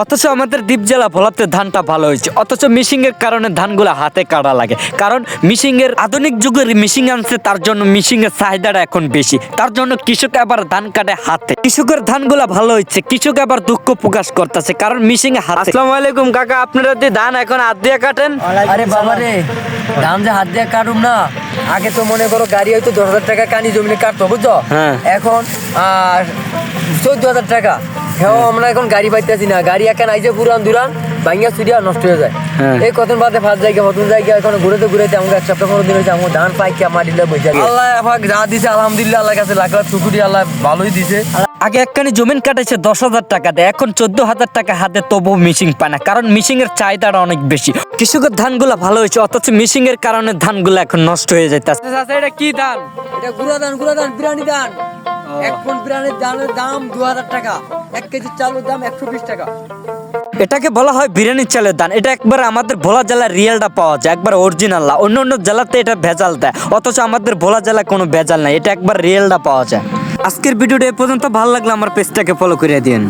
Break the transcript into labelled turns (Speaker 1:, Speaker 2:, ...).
Speaker 1: অথচ আমাদের দ্বীপ জেলা ভোলাতে ধানটা ভালো হয়েছে, অথচ মিশিং এর কারণে ধানগুলো হাতে কাটা লাগে। কারণ মিশিং এর আধুনিক যুগের মিশিং আনছে, তার জন্য মিশিং এর চাহিদাটা এখন বেশি, তার জন্য কৃষক আবার ধান কাটে হাতে। কৃষকের ধানগুলা ভালো হচ্ছে, কৃষক আবার দুঃখ প্রকাশ করতেছে কারণ মিশিং এ হাতে।
Speaker 2: আসসালামু আলাইকুম কাকা, আপনারা যে ধান এখন হাত দিয়ে কাটেন?
Speaker 3: আরে বাবা রে, ধান যে হাত দিয়ে কাটুম না, আগে তো মনে করো গাড়ি হয়তো 10,000 টাকা কানি জমিনে কাটতো, বুঝছো?
Speaker 2: হ্যাঁ।
Speaker 3: এখন 14,000 টাকা। হ্যাঁ, আমরা এখন গাড়ি পাইতেছি না, গাড়ি এখন আইছে পুরান দুরান ভাঙ্গা চুরিয়া নষ্ট হয়ে যায়।
Speaker 2: হ্যাঁ।
Speaker 3: এই কতদিন বাদে ফার্স্ট জায়গা নতুন জায়গা এখন ঘুরেতে ঘুরেতে আমাকে 1 সপ্তাহ 15 দিন হয়েছে, আমার ধান পাই কে মাটিলে বসে আল্লাহ আমাকে যা দিছে আলহামদুলিল্লাহ, আল্লাহর কাছে লাখ লাখ শুকরিয়া, আল্লাহ ভালোই দিছে।
Speaker 1: আগে একখানি জমিন কাটাইছে 10,000 টাকা দেয়, এখন 14,000 টাকা হাতে, তবু মিশিং পায় না কারণ মিশিং এর চাহিদাটা অনেক বেশি। কৃষকের ধানগুলা ভালো হয়েছে, অথচ মিশিং এর কারণে ধানগুলো এখন নষ্ট হয়ে যাইতেছে।
Speaker 2: চাচা এটা কি ধান?
Speaker 3: এটা গুড়া ধান বিরিয়ানি ধান। এক পন বিরিয়ানির ধানের দাম 2,000 টাকা, 1 কেজি চালের দাম 120 টাকা।
Speaker 1: এটাকে বলা হয় বিরিয়ানির চালের ধান। এটা একবার আমাদের ভোলা জেলার রিয়েলটা পাওয়া যায়, একবার অরিজিনাল না। অন্য অন্য জেলাতে এটা ভেজাল দেয়, অথচ আমাদের ভোলা জেলায় কোনো ভেজাল নাই, এটা একবার রিয়েলটা পাওয়া যায়। আজকের ভিডিওটা এ পর্যন্ত। ভালো লাগলে আমার পেজটাকে ফলো করে দিন।